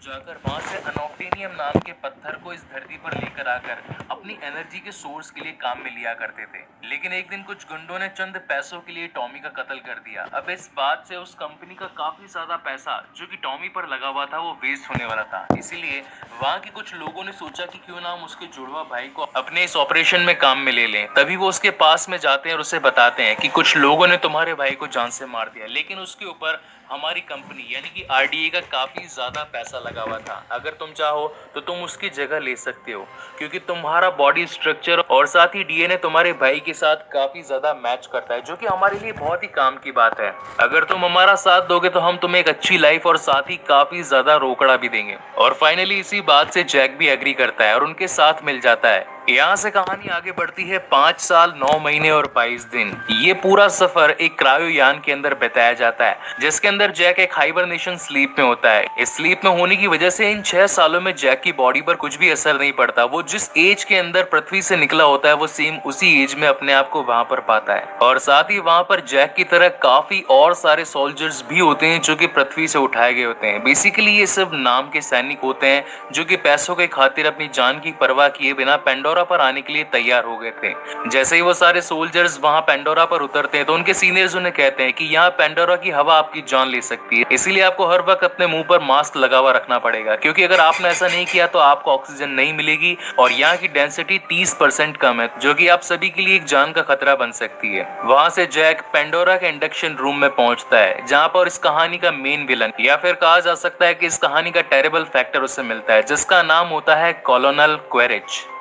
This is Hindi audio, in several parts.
जाकर वहां से अनोप्टेनियम नाम के पत्थर को इस धरती पर लेकर आकर अपनी एनर्जी के सोर्स के लिए काम में लिया करते थे। लेकिन एक दिन कुछ गुंडों ने चंद पैसों के लिए टॉमी का कत्ल कर दिया। अब इस बात से उस कंपनी का काफी ज्यादा पैसा जो कि टॉमी पर लगा हुआ था वो वेस्ट होने वाला था। इसीलिए वहां के कुछ लोगों ने सोचा कि क्यों ना हम उसके जुड़वा भाई को अपने इस ऑपरेशन में काम में ले लें। तभी वो उसके पास में जाते हैं और उसे बताते हैं कि कुछ लोगों ने तुम्हारे भाई को जान से मार दिया, लेकिन उसके ऊपर हमारी कंपनी यानी कि आरडीए का काफी ज्यादा पैसा लगा हुआ था। अगर तुम चाहो तो तुम उसकी जगह ले सकते हो, क्योंकि तुम्हारा बॉडी स्ट्रक्चर और साथ ही डीएनए तुम्हारे भाई के साथ काफी ज्यादा मैच करता है, जो कि हमारे लिए बहुत ही काम की बात है। अगर तुम हमारा साथ दोगे तो हम तुम्हें एक अच्छी लाइफ और साथ ही काफी ज्यादा रोकड़ा भी देंगे। और फाइनली इसी बात से जैक भी एग्री करता है और उनके साथ मिल जाता है। यहाँ से कहानी आगे बढ़ती है 5 साल 9 महीने और 22 दिन। ये पूरा सफर एक क्रायोयान के अंदर बिताया जाता है, जिसके अंदर जैक एक हाइबरनेशन स्लीप में होता है। इस स्लीप में होने की वजह से इन 6 सालों में जैक की बॉडी पर कुछ भी असर नहीं पड़ता। वो जिस एज के अंदर पृथ्वी से निकला होता है वो सेम उसी एज में अपने आप को वहां पर पाता है। और साथ ही वहां पर जैक की तरह काफी और सारे सोल्जर्स भी होते हैं जो कि पृथ्वी से उठाए गए होते हैं। बेसिकली ये सब नाम के सैनिक होते हैं जो कि पैसों के खातिर अपनी जान की परवाह किए बिना पेंडोरा पर आने के लिए तैयार हो गए थे। जैसे ही वो सारे सोल्जर्स वहां पेंडोरा पर उतरते हैं तो उनके सीनियर्स उन्हें कहते हैं कि यहाँ पेंडोरा की हवा आपकी जान ले सकती है, इसीलिए आपको हर वक्त अपने मुंह पर मास्क लगा हुआ रखना पड़ेगा, क्योंकि अगर आपने ऐसा नहीं किया तो आपको ऑक्सीजन नहीं मिलेगी और यहाँ की डेंसिटी 30% कम है, जो कि आप सभी के लिए एक जान का खतरा बन सकती है। वहां से जैक पेंडोरा के इंडक्शन रूम में पहुंचता है, जहां पर इस कहानी का मेन विलन या फिर कहा जा सकता है कि इस कहानी का टेरेबल फैक्टर उसे मिलता है, जिसका नाम होता है कॉलोनल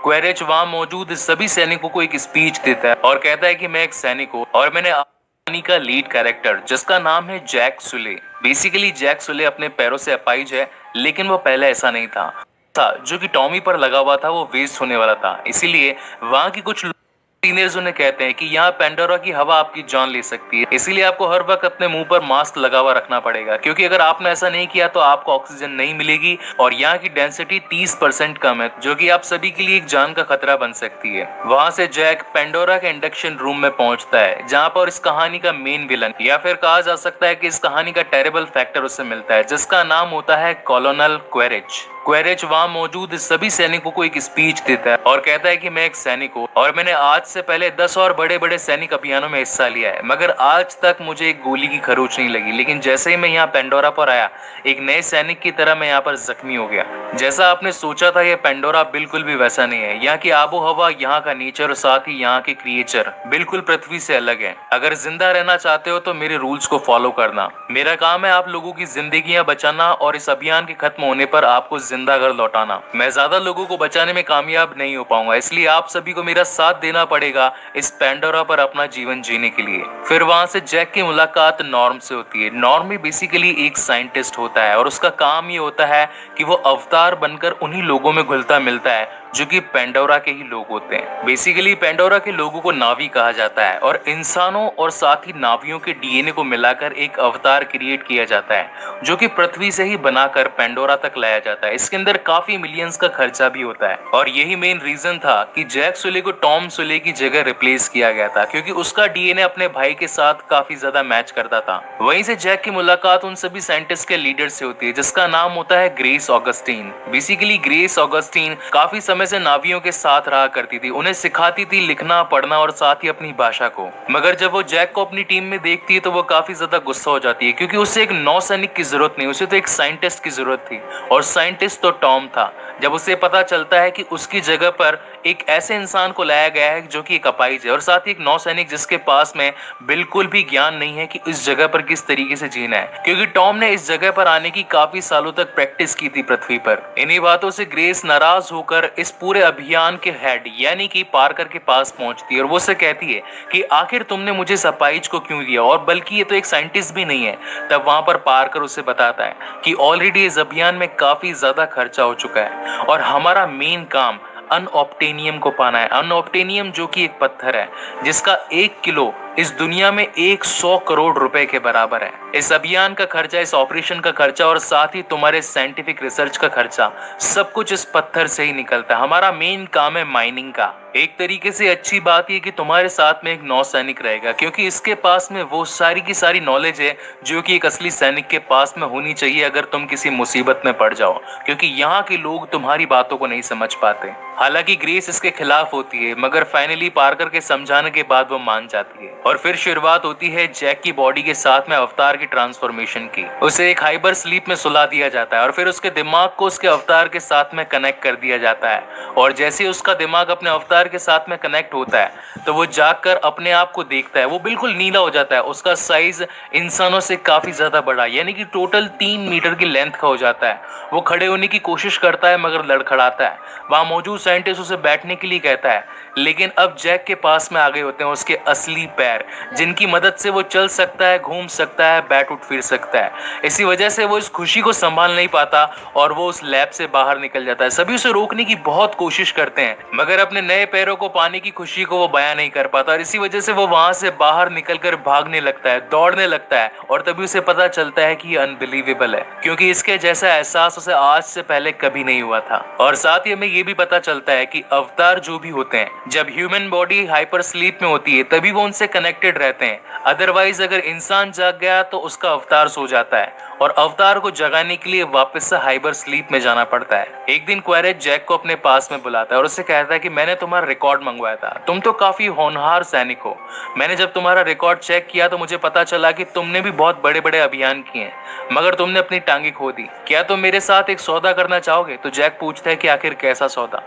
क्वेरेच वहां मौजूद सभी सैनिकों को एक स्पीच देता है और कहता है कि मैं एक सैनिक हूँ और मैंने कहानी का लीड कैरेक्टर जिसका नाम है Jack Sully. Basically Jack Sully अपने पैरों से अपाहिज है, लेकिन वो पहले ऐसा नहीं था जो कि टॉमी पर लगा हुआ था वो वेस्ट होने वाला था। इसीलिए वहां की कुछ सीनियर्स उन्हें कहते हैं कि यहाँ पेंडोरा की हवा आपकी जान ले सकती है, इसीलिए आपको हर वक्त अपने मुंह पर मास्क लगा हुआ रखना पड़ेगा, क्योंकि अगर आपने ऐसा नहीं किया तो आपको ऑक्सीजन नहीं मिलेगी और यहाँ की डेंसिटी 30% कम है, जो कि आप सभी के लिए एक जान का खतरा बन सकती है। वहां से जैक पेंडोरा के इंडक्शन रूम में पहुंचता है, जहां पर इस कहानी का मेन विलन या फिर कहा जा सकता है कि इस कहानी का टेरेबल फैक्टर उसे मिलता है, जिसका नाम होता है कॉलोनल क्वेरेच वहां मौजूद सभी सैनिकों को एक स्पीच देता है और कहता है कि मैं एक सैनिक हूँ और मैंने आज से पहले 10 और बड़े बड़े सैनिक अभियानों में हिस्सा लिया है, मगर आज तक मुझे एक गोली की खरोच नहीं लगी। लेकिन जैसे ही मैं यहाँ पेंडोरा पर आया, एक नए सैनिक की तरह मैं यहाँ पर जख्मी हो गया। जैसा आपने सोचा था ये पेंडोरा बिल्कुल भी वैसा नहीं है। यहाँ की आबो हवा, यहाँ का नेचर और साथ ही यहाँ के क्रिएचर बिल्कुल पृथ्वी से अलग है। अगर जिंदा रहना चाहते हो तो मेरे रूल्स को फॉलो करना। मेरा काम है आप लोगों की जिंदगियां बचाना और इस अभियान के खत्म होने पर आपको जिंदा घर लौटाना। मैं ज्यादा लोगों को बचाने में कामयाब नहीं हो पाऊंगा, इसलिए आप सभी को मेरा साथ देना पड़ेगा इस पेंडोरा पर अपना जीवन जीने के लिए। फिर वहां से जैक की मुलाकात नॉर्म से होती है। नॉर्म भी बेसिकली एक साइंटिस्ट होता है और उसका काम ये होता है कि वो अवतार बनकर उन्हीं लोगों में घुलता मिलता है जो कि पेंडोरा के ही लोग होते हैं। बेसिकली पेंडोरा के लोगों को नावी कहा जाता है और इंसानों और साथ ही नावियों के डीएनए को मिलाकर एक अवतार क्रिएट किया जाता है, जो कि पृथ्वी से ही बनाकर पेंडोरा तक लाया जाता है। इसके अंदर काफी मिलियंस का खर्चा भी होता है और यही मेन रीजन था कि जैक सुले को टॉम सुले की जगह रिप्लेस किया गया था, क्योंकि उसका डीएनए अपने भाई के साथ काफी ज्यादा मैच करता था। वहीं से जैक की मुलाकात उन सभी साइंटिस्ट के लीडर से होती है जिसका नाम होता है grace Augustine. Basically grace Augustine काफी समय से नावियों के साथ रहा करती थी, उन्हें सिखाती थी लिखना पढ़ना और साथ ही अपनी भाषा को। मगर जब वो जैक को अपनी टीम में देखती है तो वो काफी ज्यादा गुस्सा हो जाती है, क्योंकि उसे एक नौसैनिक की जरूरत नहीं, उसे तो एक साइंटिस्ट की जरूरत थी और साइंटिस्ट तो टॉम था। जब उसे पता चलता है कि उसकी जगह पर एक ऐसे इंसान को लाया गया है जो कि एक अपाहिज है और साथ ही एक नौसैनिक जिसके पास में बिल्कुल भी ज्ञान नहीं है कि इस जगह पर किस तरीके से जीना है, क्योंकि टॉम ने इस जगह पर आने की काफी सालों तक प्रैक्टिस की थी पृथ्वी पर। इन्हीं बातों से ग्रेस नाराज होकर इस पूरे अभियान के हेड यानी कि पार्कर के पास पहुंचती है और वो उसे कहती है कि आखिर तुमने मुझे इस अपाहिज को क्यों दिया, और बल्कि ये तो एक साइंटिस्ट भी नहीं है। तब वहां पर पार्कर उसे बताता है कि ऑलरेडी इस अभियान में काफी ज्यादा खर्चा हो चुका है और हमारा मेन काम अनऑप्टेनियम को पाना है। अनऑप्टेनियम जो कि एक पत्थर है जिसका 1 किलो इस दुनिया में 100 करोड़ रुपए के बराबर है। इस अभियान का खर्चा, इस ऑपरेशन का खर्चा और साथ ही तुम्हारे साइंटिफिक रिसर्च का खर्चा, सब कुछ इस पत्थर से ही निकलता है। हमारा मेन काम है माइनिंग का। एक तरीके से अच्छी बात यह कि तुम्हारे साथ में एक नौसैनिक रहेगा, क्योंकि इसके पास में वो सारी की सारी नॉलेज है जो कि एक असली सैनिक के पास में होनी चाहिए अगर तुम किसी मुसीबत में पड़ जाओ, क्योंकि यहाँ के लोग तुम्हारी बातों को नहीं समझ पाते। हालांकि ग्रेस इसके खिलाफ होती है, मगर फाइनली पार्कर के समझाने के बाद वो मान जाती है और फिर शुरुआत होती है जैक की बॉडी के साथ में अवतार की ट्रांसफॉर्मेशन की। उसे एक हाइबर स्लीप में सुला दिया जाता है और फिर उसके दिमाग को उसके अवतार के साथ में कनेक्ट कर दिया जाता है। और जैसे ही उसका दिमाग अपने अवतार के साथ में कनेक्ट होता है तो वो जागकर अपने आप को देखता है। वो बिल्कुल नीला हो जाता है, उसका साइज इंसानों से काफी ज्यादा बड़ा, यानी कि टोटल 3 मीटर की लेंथ का हो जाता है। वो खड़े होने की कोशिश करता है मगर लड़खड़ाता है। वहां मौजूद साइंटिस्ट उसे बैठने के लिए कहता है, लेकिन अब जैक के पास में आ गए होते हैं उसके असली पैर, जिनकी मदद से वो चल सकता है, घूम सकता है, बैठ उठ फिर सकता है। इसी वजह से वो इस खुशी को संभाल नहीं पाता और वो उस लैब से बाहर निकल जाता है। सभी उसे रोकने की बहुत कोशिश करते हैं मगर अपने नए पैरों को पाने की खुशी को वो बयां नहीं कर पाता और इसी वजह से वो वहां से बाहर निकलकर भागने लगता है, दौड़ने लगता है। और तभी उसे पता चलता है कि ये अनबिलीवेबल है, क्योंकि इसके जैसा एहसास उसे आज से पहले कभी नहीं हुआ था। और साथ ही हमें ये भी पता चलता है कि अवतार जो भी होते हैं, जब ह्यूमन बॉडी हाइपर स्लीप में होती है तभी वो उनसे कनेक्टेड रहते हैं। अदरवाइज अगर इंसान जाग गया तो उसका अवतार सो जाता है और अवतार को जगाने के लिए वापस से हाइपर स्लीप में जाना पड़ता है। एक दिन क्वेरेज जैक को अपने पास में बुलाता है और उससे कहता है कि मैंने तुम्हारा रिकॉर्ड मंगवाया था, तुम तो काफी होनहार सैनिक हो। मैंने जब तुम्हारा रिकॉर्ड चेक किया तो मुझे पता चला कि तुमने भी बहुत बड़े बड़े अभियान किए हैं मगर तुमने अपनी टांगे खो दी। क्या तुम मेरे साथ एक सौदा करना चाहोगे? तो जैक पूछता है कि आखिर कैसा सौदा।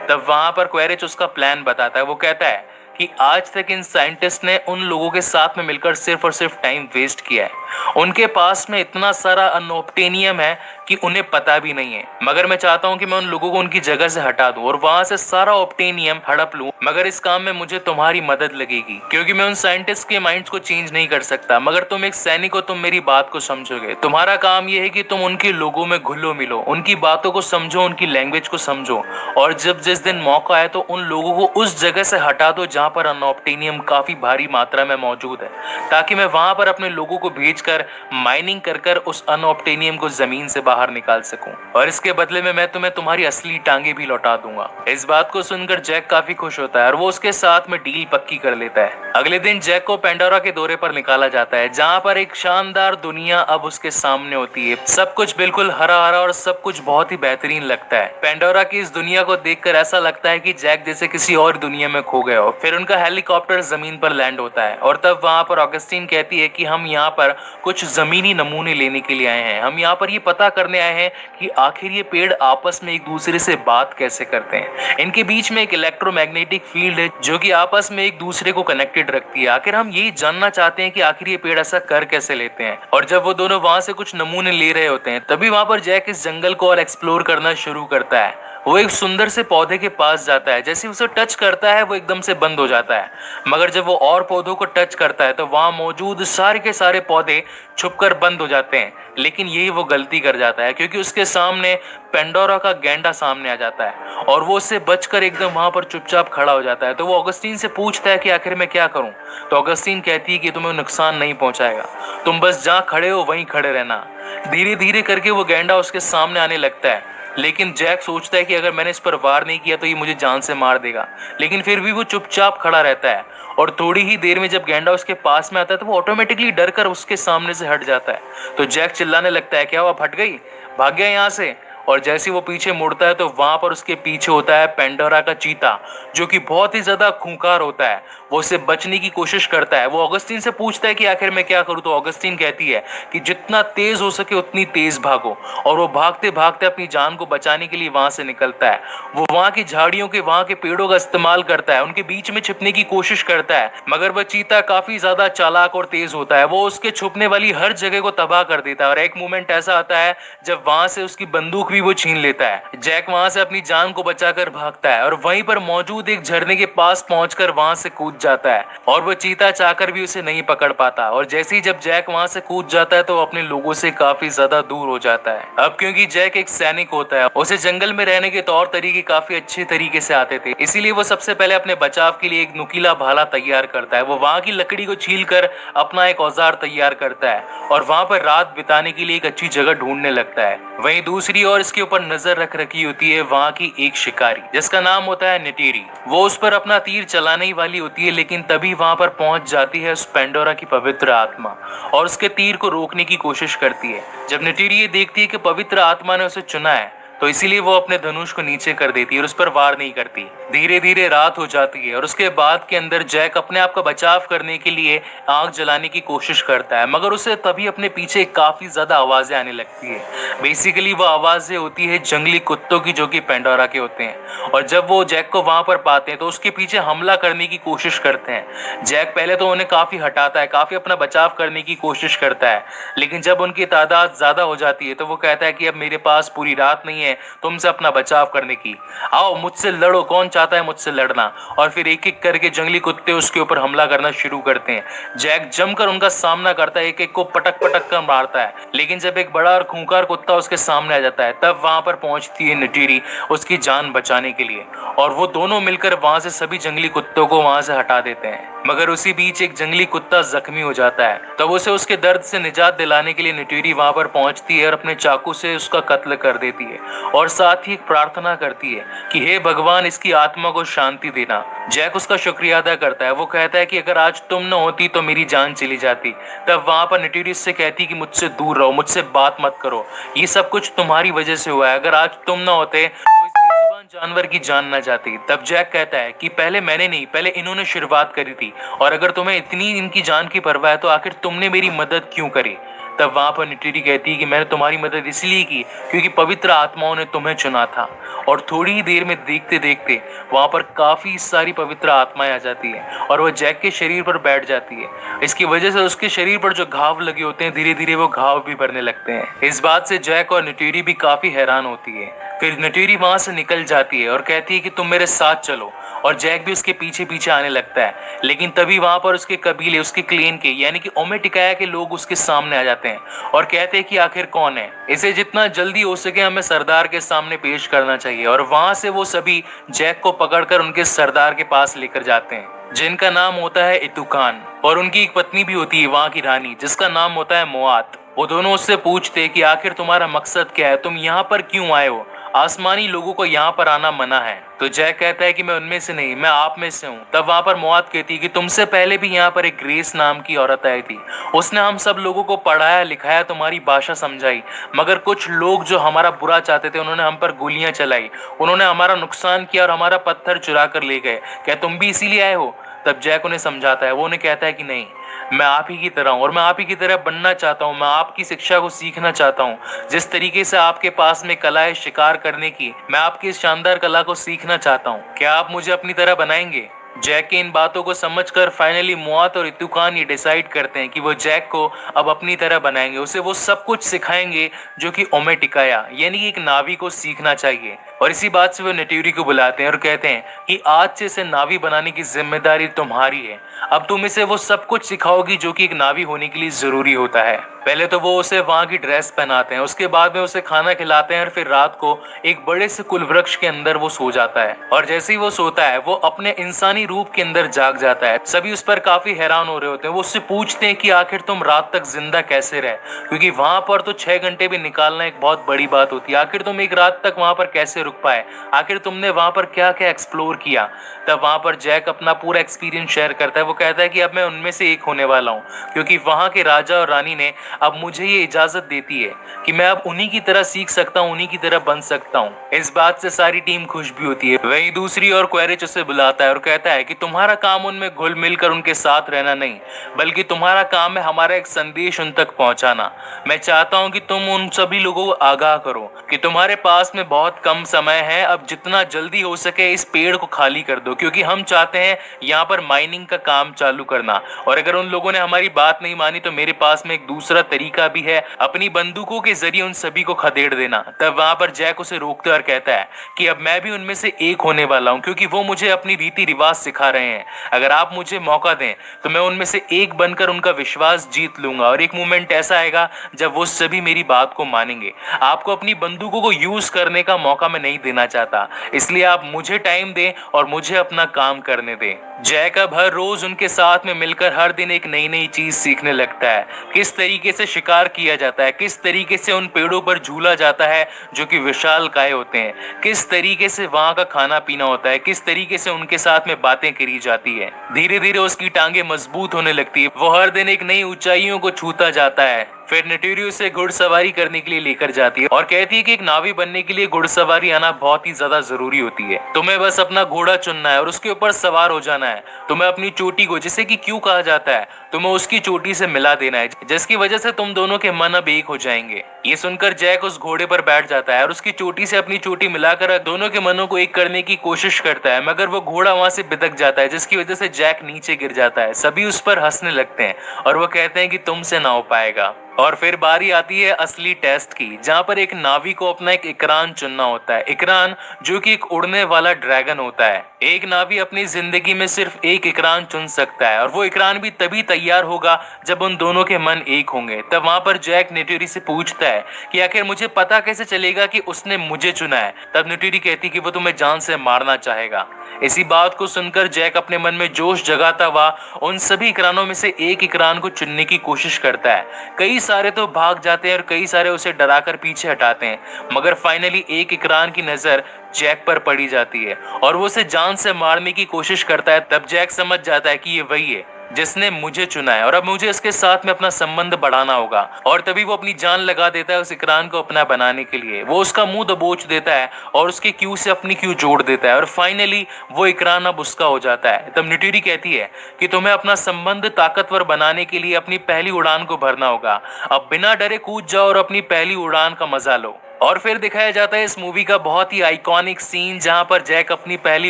तब वहां पर क्वेरेज उसका प्लान बताता है। वो कहता है कि आज तक इन साइंटिस्ट ने उन लोगों के साथ में मिलकर सिर्फ और सिर्फ टाइम वेस्ट किया है। उनके पास में इतना सारा अनऑब्टेनियम है कि उन्हें पता भी नहीं है, मगर मैं चाहता हूं कि मैं उन लोगों को उनकी जगह से हटा दूं और वहां से सारा ऑब्टेनियम हड़प लूं। मगर इस काम में मुझे तुम्हारी मदद लगेगी, क्योंकि मैं उन साइंटिस्ट के माइंड्स को चेंज नहीं कर सकता, मगर तुम एक सैनिक हो, तुम मेरी बात को समझोगे। तुम्हारा काम यह है कि तुम उनके लोगों में घुलो मिलो, उनकी बातों को समझो, उनकी लैंग्वेज को समझो और जब जिस दिन मौका आए तो उन लोगों को उस जगह से हटा दो जहां पर अनऑब्टेनियम काफी भारी मात्रा में मौजूद है, ताकि मैं वहां पर अपने लोगों को भेजकर माइनिंग कर उस अनऑब्टेनियम को जमीन से बाहर निकाल सकूं और इसके बदले में मैं तुम्हें तुम्हारी असली टांगे भी लौटा दूंगा। इस बात को सुनकर जैक काफी खुश होता है और वो उसके साथ में डील पक्की कर लेता है। अगले दिन जैक को पेंडोरा के दौरे पर निकाला जाता है, जहां पर एक शानदार दुनिया अब उसके सामने होती है। सब कुछ बिल्कुल हरा हरा और सब कुछ बहुत ही बेहतरीन लगता है। पेंडोरा की इस दुनिया को देखकर ऐसा लगता है कि जैक जैसे किसी और दुनिया में खो गया हो। फिर उनका हेलीकॉप्टर जमीन पर लैंड होता है और तब वहां पर ऑगस्टीन कहती है कि हम यहाँ पर कुछ जमीनी नमूने लेने के लिए आए हैं। हम यहाँ पर ये पता करने आए हैं कि आखिर ये पेड़ आपस में एक दूसरे से बात कैसे करते हैं। इनके बीच में एक इलेक्ट्रोमैग्नेटिक फील्ड है जो कि आपस में एक दूसरे को कनेक्टेड रखती है। आखिर हम यही जानना चाहते हैं कि आखिर ये पेड़ ऐसा कर कैसे लेते हैं। और जब वो दोनों वहां से कुछ नमूने ले रहे होते हैं तभी वहां पर जैक इस जंगल को और एक्सप्लोर करना शुरू करता है। वो एक सुंदर से पौधे के पास जाता है, जैसे उसे टच करता है वो एकदम से बंद हो जाता है। मगर जब वो और पौधों को टच करता है तो वहां मौजूद सारे के सारे पौधे छुपकर बंद हो जाते हैं। लेकिन यही वो गलती कर जाता है, क्योंकि उसके सामने पेंडोरा का गैंडा सामने आ जाता है और वो उससे बचकर एकदम वहां पर चुपचाप खड़ा हो जाता है। तो वो ऑगस्टीन से पूछता है कि आखिर मैं क्या करूं। तो ऑगस्टीन कहती है कि तुम्हें नुकसान नहीं पहुंचाएगा, तुम बस जहां खड़े हो वहीं खड़े रहना। धीरे धीरे करके वो गैंडा उसके सामने आने लगता है, लेकिन जैक सोचता है कि अगर मैंने इस पर वार नहीं किया तो ये मुझे जान से मार देगा। लेकिन फिर भी वो चुपचाप खड़ा रहता है और थोड़ी ही देर में जब गैंडा उसके पास में आता है तो वो ऑटोमेटिकली डर कर उसके सामने से हट जाता है। तो जैक चिल्लाने लगता है, क्या हुआ, फट गई, भाग गया यहाँ से। और जैसे वो पीछे मुड़ता है तो वहां पर उसके पीछे होता है पेंडोरा का चीता, जो कि बहुत ही ज्यादा खूंखार होता है। वो उससे बचने की कोशिश करता है। वो ऑगस्टीन से पूछता है कि आखिर मैं क्या करूं। तो ऑगस्टीन कहती है कि जितना तेज हो सके उतनी तेज भागो। और वो भागते भागते अपनी जान को बचाने के लिए वहां से निकलता है। वो वहां की झाड़ियों के, वहां के पेड़ों का इस्तेमाल करता है, उनके बीच में छिपने की कोशिश करता है। मगर वह चीता काफी ज्यादा चालाक और तेज होता है। वो उसके छुपने वाली हर जगह को तबाह कर देता है। और एक मोमेंट ऐसा आता है जब वहां से उसकी बंदूक भी वो छीन लेता है। जैक वहां से अपनी जान को बचाकर भागता है और वहीं पर मौजूद एक झरने के पास पहुंचकर वहां से कूद जाता है और वो चीता चाहकर भी उसे नहीं पकड़ पाता। और जैसे ही जब जैक वहां से कूद जाता है तो वो अपने लोगों से काफी ज्यादा दूर हो जाता है। अब क्योंकि जैक एक सैनिक होता है, उसे जंगल में रहने के तौर तरीके काफी अच्छे तरीके से आते थे, इसीलिए वो सबसे पहले अपने बचाव के लिए एक नुकीला भाला तैयार करता है। वो वहां की लकड़ी को छील कर अपना एक औजार तैयार करता है और वहां पर रात बिताने के लिए एक अच्छी जगह ढूंढने लगता है। वहीं दूसरी ओर इसके ऊपर नजर रख रखी होती है वहां की एक शिकारी जिसका नाम होता है नेटेरी। वो उस पर अपना तीर चलाने ही वाली होती है, लेकिन तभी वहां पर पहुंच जाती है उस पेंडोरा की पवित्र आत्मा और उसके तीर को रोकने की कोशिश करती है। जब नेटेरी ये देखती है कि पवित्र आत्मा ने उसे चुना है तो इसीलिए वो अपने धनुष को नीचे कर देती है और उस पर वार नहीं करती। धीरे धीरे रात हो जाती है और उसके बाद के अंदर जैक अपने आप का बचाव करने के लिए आग जलाने की कोशिश करता है, मगर उसे तभी अपने पीछे काफी ज्यादा आवाजें आने लगती है। बेसिकली वो आवाजें होती है जंगली कुत्तों की जो कि पेंडोरा के होते हैं। और जब वो जैक को वहां पर पाते हैं तो उसके पीछे हमला करने की कोशिश करते हैं। जैक पहले तो उन्हें काफी हटाता है, काफी अपना बचाव करने की कोशिश करता है, लेकिन जब उनकी तादाद ज्यादा हो जाती है तो वो कहता है कि अब मेरे पास पूरी रात नहीं है तुमसे अपना बचाव करने की, आओ मुझसे लड़ो, कौन चाहता है मुझसे लड़ना। और फिर एक एक करके जंगली कुत्ते उसके ऊपर हमला करना शुरू करते हैं। जैक जमकर उनका सामना करता है, एक एक को पटक पटक कर मारता है, लेकिन जब एक बड़ा और खूंखार कुत्ता उसके सामने आ जाता है तब वहां पर पहुंचती है नेटेरी उसकी जान बचाने के लिए और वो दोनों मिलकर वहां से सभी जंगली कुत्तों को वहां से हटा देते हैं। मगर उसी बीच एक जंगली कुत्ता जख्मी हो जाता है, तब उसे उसके दर्द से निजात दिलाने के लिए नेटेरी वहां पर पहुंचती है और अपने चाकू से उसका कत्ल कर देती है और साथ ही एक प्रार्थना करती है कि हे भगवान इसकी आत्मा को शांति देना। जैक उसका शुक्रिया अदा करता है। वो कहता है कि अगर आज तुम न होती तो मेरी जान चली जाती। तब वहां पर नेटेरी उससे कहती कि मुझसे दूर रहो, मुझसे बात मत करो, ये सब कुछ तुम्हारी वजह से हुआ है, अगर आज तुम न होते तो इस बेजुबान जानवर की जान न जाती। तब जैक कहता है कि पहले मैंने नहीं, पहले इन्होंने शुरुआत करी थी, और अगर तुम्हें इतनी इनकी जान की परवाह है तो आखिर तुमने मेरी मदद क्यों करी। तब वहां पर नेटेरी कहती है कि मैंने तुम्हारी मदद इसलिए की क्योंकि पवित्र आत्माओं ने तुम्हें चुना था। और थोड़ी ही देर में देखते देखते वहां पर काफी सारी पवित्र आत्माएं आ जाती है और वह जैक के शरीर पर बैठ जाती है। इसकी वजह से उसके शरीर पर जो घाव लगे होते हैं धीरे धीरे वो घाव भी भरने लगते हैं। इस बात से जैक और नेटेरी भी काफी हैरान होती है। फिर नेटेरी वहां से निकल जाती है और कहती है कि तुम मेरे साथ चलो, और जैक भी उसके पीछे पीछे आने लगता है। लेकिन तभी वहां पर उसके कबीले, उसके क्लेन के यानी कि ओमेटिकाया के लोग उसके सामने आ जाते हैं और कहते हैं कि आखिर कौन है, इसे जितना जल्दी हो सके हमें सरदार के सामने पेश करना चाहिए। और वहां से वो सभी जैक को पकड़कर उनके सरदार के पास लेकर जाते हैं जिनका नाम होता है इतुकान, और उनकी एक पत्नी भी होती है वहां की रानी जिसका नाम होता है मोआत। वो दोनों उससे पूछते कि आखिर तुम्हारा मकसद क्या है, तुम यहाँ पर क्यों आए हो, आसमानी लोगों को यहाँ पर आना मना है। तो जैक कहता है कि मैं उनमें से नहीं, मैं आप में से हूँ। तब वहां पर मौत कहती है कि तुमसे पहले भी यहाँ पर एक ग्रेस नाम की औरत आई थी, उसने हम सब लोगों को पढ़ाया लिखाया, तुम्हारी भाषा समझाई, मगर कुछ लोग जो हमारा बुरा चाहते थे उन्होंने हम पर गोलियां चलाई, उन्होंने हमारा नुकसान किया और हमारा पत्थर चुरा कर ले गए, क्या तुम भी इसीलिए आए हो। तब जैक उन्हें समझाता है, वो उन्हें कहता है कि नहीं, मैं आप ही की तरह हूँ और मैं आप ही की तरह बनना चाहता हूँ, मैं आपकी शिक्षा को सीखना चाहता हूँ। जिस तरीके से आपके पास में कला है शिकार करने की, मैं आपकी इस शानदार कला को सीखना चाहता हूँ, क्या आप मुझे अपनी तरह बनाएंगे। जैक के इन बातों को समझकर फाइनली मुआत और इतुकान ये डिसाइड करते हैं कि वो जैक को अब अपनी तरह बनाएंगे, उसे वो सब कुछ सिखाएंगे जो कि ओमेटिकाया यानी कि एक नावी को सीखना चाहिए। और इसी बात से वो नेटेरी को बुलाते हैं और कहते हैं कि आज से इसे नावी बनाने की जिम्मेदारी तुम्हारी है, अब तुम इसे वो सब कुछ सिखाओगी जो कि एक नावी होने के लिए जरूरी होता है। पहले तो वो उसे वहां की ड्रेस पहनाते हैं, उसके बाद में उसे खाना खिलाते हैं और फिर रात को एक बड़े से कुल वृक्ष के अंदर वो सो जाता है। और जैसे ही वो सोता है वो अपने इंसानी रूप के अंदर जाग जाता है। सभी उस पर काफी हैरान हो रहे होते हैं। वो उससे पूछते हैं कि आखिर तुम रात तक जिंदा कैसे रहे, क्योंकि वहां पर तो 6 घंटे भी निकालना एक बहुत बड़ी बात होती है। आखिर तुम एक रात तक वहां पर कैसे रुक पाए, आखिर तुमने वहां पर क्या क्या एक्सप्लोर किया। तब वहां पर जैक अपना पूरा एक्सपीरियंस शेयर करता है। वो कहता है कि अब मैं उनमें से एक होने वाला हूँ, क्योंकि वहां के राजा और रानी ने अब मुझे ये इजाजत देती है कि मैं अब उन्हीं की तरह सीख सकता हूँ, उन्हीं की तरह बन सकता हूँ। इस बात से सारी टीम खुश भी होती है। वहीं दूसरी ओर क्वेरिच उसे बुलाता है और कहता है कि तुम्हारा काम उनमें घुल मिलकर उनके साथ रहना नहीं, बल्कि तुम्हारा काम है हमारा एक संदेश उन तक पहुंचाना। मैं चाहता हूं कि तुम उन सभी लोगों को आगाह करो कि तुम्हारे पास में बहुत कम समय है, अब जितना जल्दी हो सके इस पेड़ को खाली कर दो, क्योंकि हम चाहते हैं यहाँ पर माइनिंग का काम चालू करना। और अगर उन लोगों ने हमारी बात नहीं मानी तो मेरे पास में एक दूसरा तरीका भी है, अपनी बंदूकों के जरिए उन सभी को खदेड़ देना। तब वहां पर जैक उसे रोकता है और कहता है कि अब मैं भी उनमें से एक होने वाला हूँ, क्योंकि वो मुझे अपनी रीति रिवाज सिखा रहे हैं। अगर आप मुझे मौका दें तो मैं उनमें से एक बनकर उनका विश्वास जीत लूंगा, और एक मोमेंट ऐसा आएगा जब वो सभी मेरी बात को मानेंगे। आपको अपनी बंदूकों को यूज करने का मौका मैं नहीं देना चाहता, इसलिए आप मुझे टाइम दें और मुझे अपना काम करने दें। जैक अब हर रोज उनके साथ में मिलकर हर दिन एक नई नई चीज सीखने लगता है, किस तरीके से शिकार किया जाता है, किस तरीके से उन पेड़ों पर झूला जाता है जो कि विशालकाय होते हैं, किस तरीके से वहां का खाना पीना होता है, किस तरीके से उनके साथ में बातें करी जाती है। धीरे धीरे उसकी टांगे मजबूत होने लगती है, वो हर दिन एक नई ऊंचाइयों को छूता जाता है। फिर नेटुरी उसे घुड़सवारी करने के लिए लेकर जाती है और कहती है कि एक नावी बनने के लिए घुड़सवारी आना बहुत ही ज्यादा जरूरी होती है। तुम्हें बस अपना घोड़ा चुनना है और उसके ऊपर सवार हो जाना है। तुम्हें अपनी चोटी को, जिसे कि क्यों कहा जाता है, तुम्हें उसकी चोटी से मिला देना है, जिसकी वजह से तुम दोनों के मन अब एक हो जाएंगे। ये सुनकर जैक उस घोड़े पर बैठ जाता है और उसकी चोटी से अपनी चोटी मिलाकर दोनों के मनों को एक करने की कोशिश करता है, मगर वो घोड़ा वहां से बिदक जाता है, जिसकी वजह से जैक नीचे गिर जाता है। सभी उस पर हंसने लगते हैं और वो कहते हैं कि तुमसे ना हो पाएगा। और फिर बारी आती है असली टेस्ट की, जहां पर एक नावी को अपना एक इकरान चुनना होता है। इकरान जो कि एक उड़ने वाला ड्रैगन होता है। एक नावी अपनी जिंदगी में सिर्फ एक इकरान चुन सकता है, और वो इकरान भी तभी तैयार होगा जब उन दोनों के मन एक होंगे। तब वहां पर जैक नेटुरी से पूछता है कि आखिर मुझे पता कैसे चलेगा कि उसने मुझे चुना है। तब नेटुरी कहती कि वो तुम्हें जान से मारना चाहेगा। इसी बात को सुनकर जैक अपने मन में जोश जगाता हुआ उन सभी इकरानों में से एक इकरान को चुनने की कोशिश करता है। कई सारे तो भाग जाते हैं और कई सारे उसे डराकर पीछे हटाते हैं, मगर फाइनली एक इकरान की नजर जैक पर पड़ी जाती है और वो उसे जान से मारने की कोशिश करता है। तब जैक समझ जाता है कि ये वही है जिसने मुझे चुना है और अब मुझे इसके साथ में अपना संबंध बढ़ाना होगा। और तभी वो अपनी जान लगा देता है उस इकरान को अपना बनाने के लिए। वो उसका मुंह दबोच देता है और उसके क्यू से अपनी क्यू जोड़ देता है और फाइनली वो इकरान अब उसका हो जाता है। तब नेटुरी कहती है कि तुम्हें अपना संबंध ताकतवर बनाने के लिए अपनी पहली उड़ान को भरना होगा। अब बिना डरे कूद जाओ और अपनी पहली उड़ान का मजा लो। और फिर दिखाया जाता है इस मूवी का बहुत ही आइकॉनिक सीन, जहां पर जैक अपनी पहली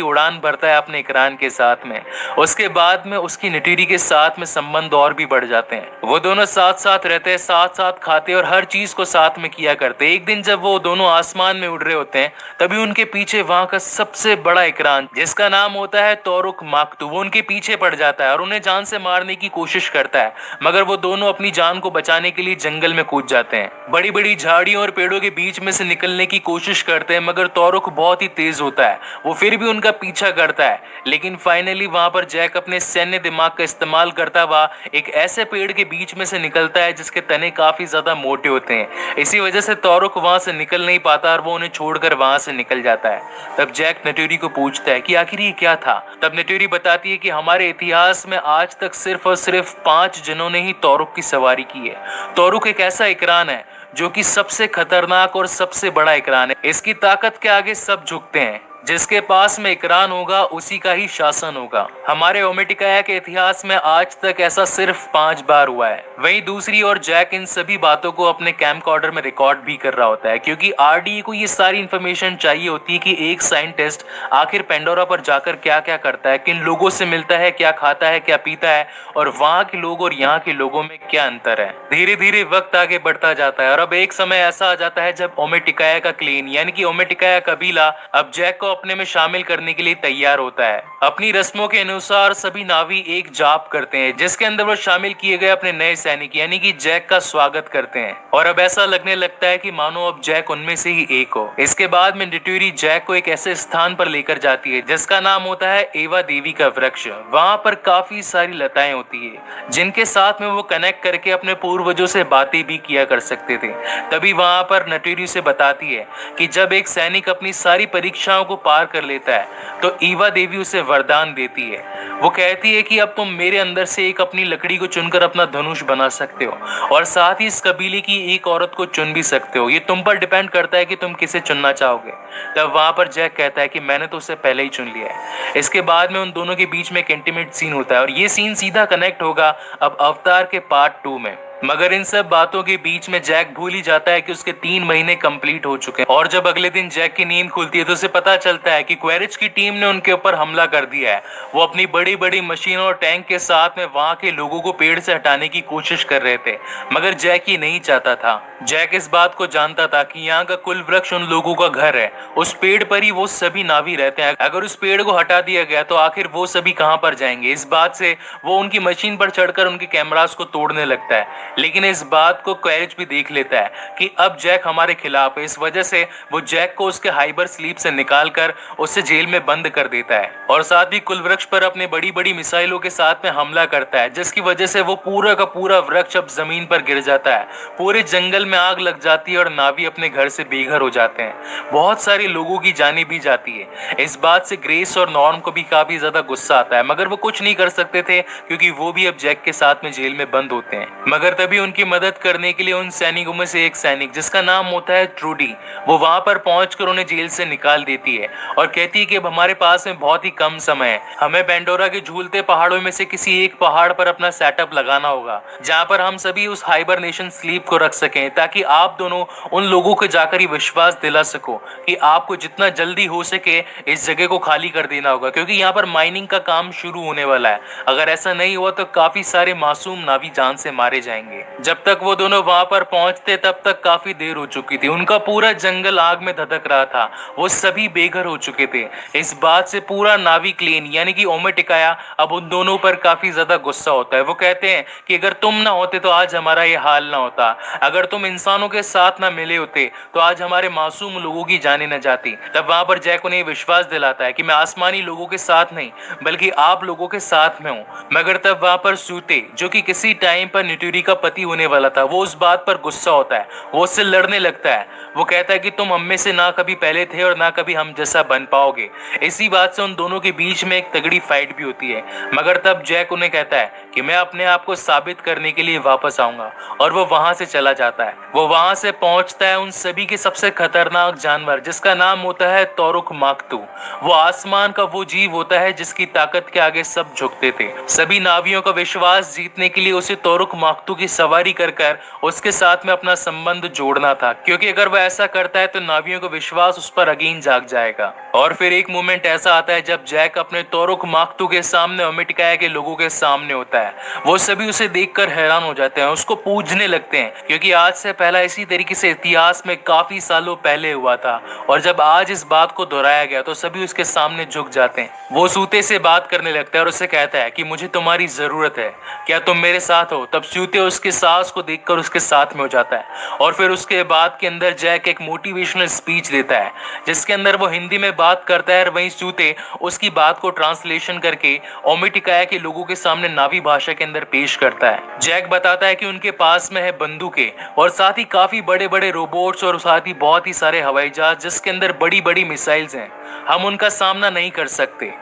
उड़ान भरता है अपने इकरान के साथ में। उसके बाद में उसकी नेटुरी के साथ में संबंध और भी बढ़ जाते हैं। वो दोनों साथ साथ रहते हैं, साथ साथ खाते और हर चीज को साथ में किया करते। एक दिन जब वो दोनों आसमान में उड़ रहे होते हैं, तभी उनके पीछे वहां का सबसे बड़ा इकरान, जिसका नाम होता है तोरुक माक्तू, वो उनके पीछे पड़ जाता है और उन्हें जान से मारने की कोशिश करता है, मगर वो दोनों अपनी जान को बचाने के लिए जंगल में कूद जाते हैं। बड़ी बड़ी झाड़ियों और पेड़ों के बीच में से निकलने की कोशिश करते हैं, मगर तोरुक बहुत ही तेज होता है। वो फिर भी उनका पीछा करता है, लेकिन फाइनली वहां पर जैक अपने सैन्य दिमाग का इस्तेमाल करता हुआ एक ऐसे पेड़ के बीच में से निकलता है जिसके तने काफी ज्यादा मोटे होते हैं। इसी वजह से तोरुक वहां से निकल नहीं पाता और वो उन्हें छोड़कर वहां से निकल जाता है। तब जैक नेटुरी को पूछता है कि आखिर ये क्या था। तब नेटुरी बताती है कि हमारे इतिहास में आज तक सिर्फ और सिर्फ 5 जनों ने ही तोरुक की सवारी की है। तोरुक एक ऐसा इकरान है जो कि सबसे खतरनाक और सबसे बड़ा इकरान है। इसकी ताकत के आगे सब झुकते हैं। जिसके पास में इकरान होगा उसी का ही शासन होगा। हमारे ओमेटिकाया के इतिहास में आज तक ऐसा सिर्फ 5 बार हुआ है। वहीं दूसरी ओर जैक इन सभी बातों को अपने कैमकॉर्डर में रिकॉर्ड भी कर रहा होता है, क्योंकि आरडीए को ये सारी इंफॉर्मेशन चाहिए होती है कि एक साइंटिस्ट आखिर पेंडोरा पर जाकर क्या क्या करता है, किन लोगों से मिलता है, क्या खाता है, क्या पीता है, और वहाँ के लोग और यहाँ के लोगों में क्या अंतर है। धीरे धीरे वक्त आगे बढ़ता जाता है और अब एक समय ऐसा आ जाता है जब ओमेटिकाया का क्लेन यानी कि ओमेटिकाया कबीला अब जैक को अपने में शामिल करने के लिए तैयार होता है। अपनी रस्मों के अनुसार सभी नावी एक जाप करते हैं, जिसके अंदर वो शामिल किए गए अपने नए सैनिक यानी कि जैक का स्वागत करते हैं, और अब ऐसा लगने लगता है कि मानो अब जैक उनमें से ही एक हो। इसके बाद में नेटुरी जैक को एक ऐसे स्थान पर लेकर जाती है जिसका नाम होता है एवा देवी का वृक्ष। वहां पर काफी सारी लताएं होती है जिनके साथ में वो कनेक्ट करके अपने पूर्वजों से बातें भी किया कर सकते थे। तभी वहां पर नेटुरी से बताती है कि जब एक सैनिक अपनी सारी परीक्षाओं को पार कर लेता है तो ईवा देवी उसे वरदान देती है। वो कहती है कि अब तुम मेरे अंदर से एक अपनी लकड़ी को चुनकर अपना धनुष बना सकते हो और साथ ही इस कबीले की एक औरत को चुन भी सकते हो। ये तुम पर डिपेंड करता है कि तुम किसे चुनना चाहोगे। तब वहां पर जैक कहता है कि मैंने तो उसे पहले ही चुन लिया है। इसके बाद में उन दोनों के बीच में एक इंटीमेट सीन होता है और ये सीन सीधा कनेक्ट होगा अब अवतार के पार्ट 2 में। मगर इन सब बातों के बीच में जैक भूल ही जाता है कि उसके 3 महीने कंप्लीट हो चुके हैं। और जब अगले दिन जैक की नींद खुलती है तो उसे पता चलता है कि क्वेरिच की टीम ने उनके ऊपर हमला कर दिया है। वो अपनी बड़ी बड़ी मशीनों और टैंक के साथ में वहां के लोगों को पेड़ से हटाने की कोशिश कर रहे थे, मगर जैक ये नहीं चाहता था। जैक इस बात को जानता था कि यहाँ का कुल वृक्ष उन लोगों का घर है, उस पेड़ पर ही वो सभी नावी रहते हैं। अगर उस पेड़ को हटा दिया गया तो आखिर वो सभी कहाँ पर जाएंगे। इस बात से वो उनकी मशीन पर चढ़कर उनके कैमरास को तोड़ने लगता है, लेकिन इस बात को क्वेरिच भी देख लेता है कि अब जैक हमारे खिलाफ है। इस वजह से वो जैक को उसके हाइबर स्लीप से निकालकर उसे जेल में बंद कर देता है और साथ ही कुल वृक्ष पर अपने बड़ी बड़ी मिसाइलों के साथ में हमला करता है, जिसकी वजह से वो पूरा का पूरा वृक्ष अब जमीन पर गिर जाता है। पूरे जंगल में आग लग जाती है और नावी अपने घर से बेघर हो जाते हैं। बहुत सारे लोगों की जानें भी जाती है। इस बात से ग्रेस और नॉर्म को भी काफी ज्यादा गुस्सा आता है, मगर वो कुछ नहीं कर सकते थे क्योंकि वो भी अब जैक के साथ में जेल में बंद होते हैं। मगर तभी उनकी मदद करने के लिए उन सैनिकों में से एक सैनिक, जिसका नाम होता है ट्रूडी, वो वहां पर पहुंचकर उन्हें जेल से निकाल देती है और कहती है कि अब हमारे पास में बहुत ही कम समय है। हमें बेंडोरा के झूलते पहाड़ों में से किसी एक पहाड़ पर अपना सेटअप लगाना होगा, जहां पर हम सभी उस हाइबरनेशन स्लीप को रख सकें, ताकि आप दोनों उन लोगों को जाकर ये विश्वास दिला सको कि आपको जितना जल्दी हो सके इस जगह को खाली कर देना होगा, क्योंकि यहाँ पर माइनिंग का काम शुरू होने वाला है। अगर ऐसा नहीं हुआ तो काफी सारे मासूम नावी जान से मारे जाएंगे। जब तक वो दोनों वहां पर पहुंचते तब तक काफी देर हो चुकी थी। उनका पूरा जंगल आग में धधक रहा था, वो सभी बेघर हो चुके थे। इस बात से पूरा नावी क्लेन यानी कि ओमेटिकाया अब उन दोनों पर काफी ज्यादा गुस्सा होता है। वो कहते हैं कि अगर तुम ना होते तो आज हमारा ये हाल ना होता, अगर तुम इंसानों के साथ ना मिले होते तो आज हमारे मासूम लोगों की जाने न जाती। तब वहां पर जैक उन्हें विश्वास दिलाता है कि मैं आसमानी लोगों के साथ नहीं बल्कि आप लोगों के साथ में हूँ। मगर तब वहां पर सूते, जो कि किसी टाइम पर न्यूटरी का पति होने वाला था, वो उस बात पर गुस्सा होता है। वो उससे लड़ने लगता है। वो कहता है कि तुम हम में से ना कभी पहले थे और ना कभी हम जैसा बन पाओगे। इसी बात से उन दोनों के बीच में एक तगड़ी फाइट भी होती है। मगर तब जैक उन्हें कहता है कि मैं अपने आप को साबित करने के लिए वापस आऊंगा, और वो वहां से चला जाता है। वो वहां से पहुंचता है उन सभी के सबसे खतरनाक जानवर, जिसका नाम होता है तोरुक माक्तू। वो आसमान का वो जीव होता है जिसकी ताकत के आगे सब झुकते थे। सभी नावियों का विश्वास जीतने के लिए उसे तोरुक माक्तू की सवारी कर कर उसके साथ में अपना संबंध जोड़ना था, क्योंकि अगर वह ऐसा करता है तो नावियों का विश्वास उस पर अगेन जाग जाएगा। और फिर एक मोमेंट ऐसा आता है जब जैक अपने तोरुक माक्तू के सामने ओमेटिकाया के लोगों के सामने होता है। वो सभी उसे देखकर हैरान हो जाते हैं, उसको पूजने लगते हैं, क्योंकि आज से पहला इसी तरीके से इतिहास में काफी सालों पहले हुआ था। और जब आज इस बात को दोहराया गया तो सभी उसके सामने झुक जाते हैं। वो सूते से बात करने लगता है और उससे कहता है कि मुझे तुम्हारी जरूरत है, क्या तुम मेरे साथ हो। तब सूते उसके सास को देखकर उसके साथ में हो जाता है। और फिर उसके बाद के अंदर जैक एक मोटिवेशनल स्पीच देता है, जिसके अंदर वो हिंदी में बात करता है और वहीं सूते उसकी बात को ट्रांसलेशन करके ओमेटिकाया के लोगों के सामने नावी भाषा के अंदर पेश करता है। जैक बताता है कि उनके पास में है बंदूकें और साथ ही काफी बड़े बड़े रोबोट्स और साथ ही बहुत ही सारे हवाई जहाज, जिसके अंदर बड़ी बड़ी मिसाइल्स हैं। हम उनका सामना नहीं कर सकते,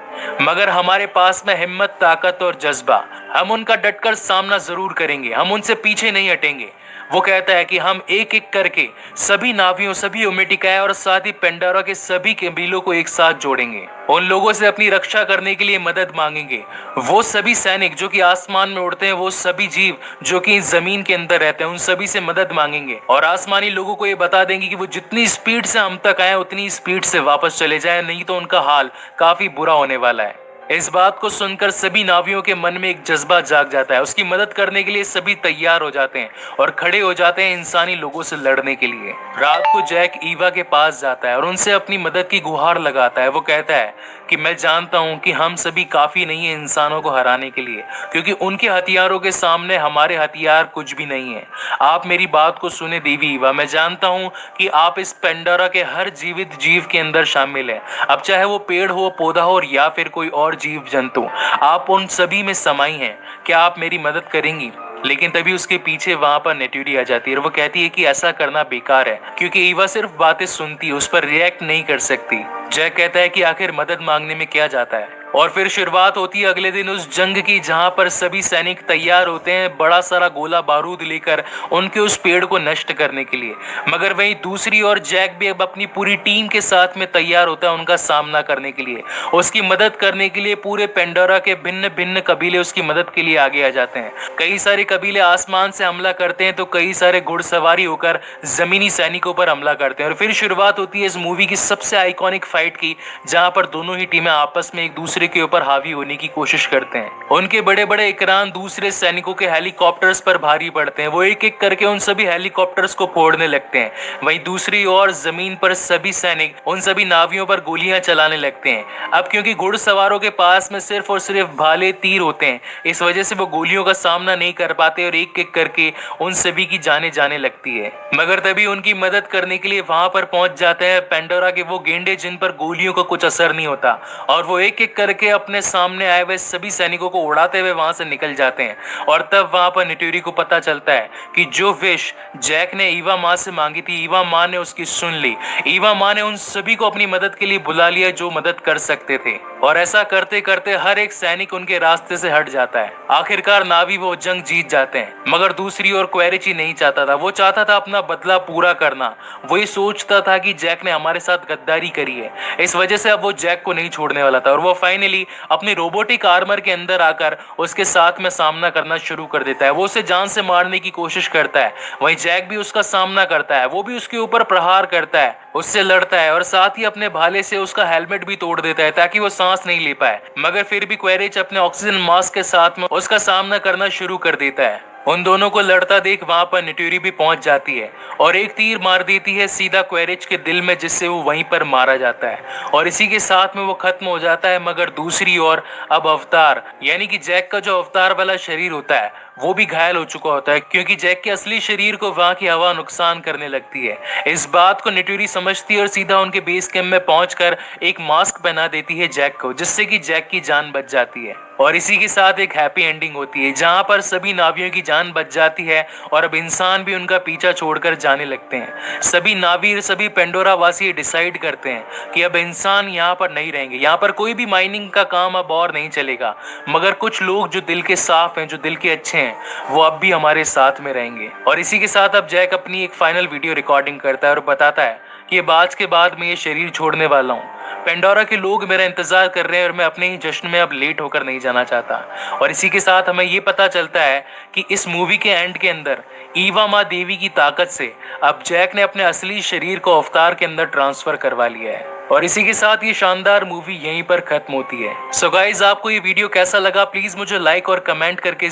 मगर हमारे पास में हिम्मत, ताकत और जज्बा, हम उनका डटकर सामना जरूर करेंगे, हम उनसे पीछे नहीं हटेंगे। वो कहता है कि हम एक एक करके सभी नावियों, सभी ओमेटिकाया और साथ ही पेंडोरा के सभी कबीलों को एक साथ जोड़ेंगे, उन लोगों से अपनी रक्षा करने के लिए मदद मांगेंगे। वो सभी सैनिक जो कि आसमान में उड़ते हैं, वो सभी जीव जो कि जमीन के अंदर रहते हैं, उन सभी से मदद मांगेंगे और आसमानी लोगों को ये बता देंगे कि वो जितनी स्पीड से हम तक आए उतनी स्पीड से वापस चले जाए, नहीं तो उनका हाल काफी बुरा होने वाला है। इस बात को सुनकर सभी नावियों के मन में एक जज्बा जाग जाता है। उसकी मदद करने के लिए सभी तैयार हो जाते हैं और खड़े हो जाते हैं इंसानी लोगों से लड़ने के लिए। रात को जैक ईवा के पास जाता है और उनसे अपनी मदद की गुहार लगाता है। वो कहता है कि मैं जानता हूं कि हम सभी काफी नहीं है इंसानों को हराने के लिए, क्योंकि उनके हथियारों के सामने हमारे हथियार कुछ भी नहीं है। आप मेरी बात को सुने देवी ईवा, मैं जानता हूं कि आप इस पेंडोरा के हर जीवित जीव के अंदर शामिल है। अब चाहे वो पेड़ हो, पौधा हो या फिर कोई और जीव जंतु, आप उन सभी में समाई हैं। क्या आप मेरी मदद करेंगी? लेकिन तभी उसके पीछे वहां पर नेट्यूरी आ जाती है और वो कहती है कि ऐसा करना बेकार है, क्योंकि ईवा सिर्फ बातें सुनती है, उस पर रिएक्ट नहीं कर सकती। जैक कहता है कि आखिर मदद मांगने में क्या जाता है, और फिर शुरुआत होती है अगले दिन उस जंग की, जहां पर सभी सैनिक तैयार होते हैं बड़ा सारा गोला बारूद लेकर उनके उस पेड़ को नष्ट करने के लिए। मगर वहीं दूसरी ओर जैक भी अब अपनी पूरी टीम के साथ में तैयार होता है उनका सामना करने के लिए। उसकी मदद करने के लिए पूरे पेंडोरा के भिन्न भिन्न कबीले उसकी मदद के लिए आगे आ जाते हैं। कई सारे कबीले आसमान से हमला करते हैं तो कई सारे घुड़सवारी होकर जमीनी सैनिकों पर हमला करते हैं। और फिर शुरुआत होती है इस मूवी की सबसे आइकॉनिक फाइट की, जहां पर दोनों ही टीमें आपस में एक दूसरे के ऊपर हावी होने की कोशिश करते हैं। उनके बड़े बड़े इकरान दूसरे सैनिकों के हेलीकॉप्टर्स पर भारी पड़ते हैं। वो एक एक करके उन सभी हेलीकॉप्टर्स को फोड़ने लगते हैं। वहीं दूसरी ओर जमीन पर सभी सैनिक उन सभी नावियों पर गोलियां चलाने लगते हैं। अब क्योंकि घुड़सवारों के पास में सिर्फ और सिर्फ भाले तीर होते हैं, इस वजह से वो गोलियों का सामना नहीं कर पाते और एक एक करके उन सभी की जाने जाने लगती है। मगर तभी उनकी मदद करने के लिए वहां पर पहुंच जाते हैं पेंडोरा के वो गेंडे, जिन पर गोलियों का कुछ असर नहीं होता, और वो एक एक करके अपने सामने आए हुए सभी सैनिकों को उड़ाते हुए वहां से निकल जाते हैं। और तब वहां पर नेटुरी को पता चलता है कि जो विश जैक ने ईवा माँ से मांगी थी, ईवा माँ ने उसकी सुन ली। ईवा माँ ने उन सभी को अपनी मदद के लिए बुला लिया जो मदद कर सकते थे, और ऐसा करते करते हर एक सैनिक उनके रास्ते से हट जाता है। आखिरकार नावी वो जंग जीत जाते हैं। मगर दूसरी ओर क्वेरेची नहीं चाहता था, वो चाहता था अपना बदला पूरा करना। वो ये सोचता था कि जैक ने हमारे साथ गद्दारी करी है, इस वजह से अब वो जैक को नहीं छोड़ने वाला था। और वो फाइनली अपनी रोबोटिक आर्मर के अंदर आकर उसके साथ में सामना करना शुरू कर देता है। वो उसे जान से मारने की कोशिश करता है, वहीं जैक भी उसका सामना करता है। वो भी उसके ऊपर प्रहार करता है, उससे लड़ता है और साथ ही अपने भाले से उसका हेलमेट भी तोड़ देता है ताकि वो सांस नहीं ले पाए। मगर फिर भी क्वेरेच अपने ऑक्सीजन मास्क के साथ में उसका सामना करना शुरू कर देता है। उन दोनों को लड़ता देख वहां पर नेटुरी भी पहुंच जाती है और एक तीर मार देती है सीधा क्वेरेच के दिल में, जिससे वो वहीं पर मारा जाता है और इसी के साथ में वो खत्म हो जाता है। मगर दूसरी ओर अब अवतार यानी कि जैक का जो अवतार वाला शरीर होता है वो भी घायल हो चुका होता है, क्योंकि जैक के असली शरीर को वहां की हवा नुकसान करने लगती है। इस बात को नेटुरी समझती है और सीधा उनके बेस कैंप में पहुंचकर एक मास्क पहना देती है जैक को, जिससे कि जैक की जान बच जाती है। और इसी के साथ एक हैप्पी एंडिंग होती है, जहां पर सभी नावियों की जान बच जाती है और अब इंसान भी उनका पीछा छोड़कर जाने लगते हैं। सभी नावी, सभी पेंडोरा वासी डिसाइड करते हैं कि अब इंसान यहाँ पर नहीं रहेंगे, यहाँ पर कोई भी माइनिंग का काम अब और नहीं चलेगा। मगर कुछ लोग जो दिल के साफ हैं, जो दिल के अच्छे हैं, वो अब भी हमारे साथ में रहेंगे। और इसी के साथ अब जैक अपनी एक फाइनल वीडियो रिकॉर्डिंग करता है और बताता है कि आज के बाद मैं ये शरीर छोड़ने वाला हूँ। पेंडोरा के लोग मेरा इंतजार कर रहे हैं और मैं अपने ही जश्न में अब लेट होकर नहीं जाना चाहता। और इसी के साथ हमें ये पता चलता है कि इस मूवी के एंड के अंदर ईवा माँ देवी की ताकत से अब जैक ने अपने असली शरीर को अवतार के अंदर ट्रांसफर करवा लिया है। और इसी के साथ ये शानदार मूवी यहीं पर खत्म होती है। सो गाइज, आपको ये वीडियो कैसा लगा प्लीज मुझे लाइक और कमेंट करके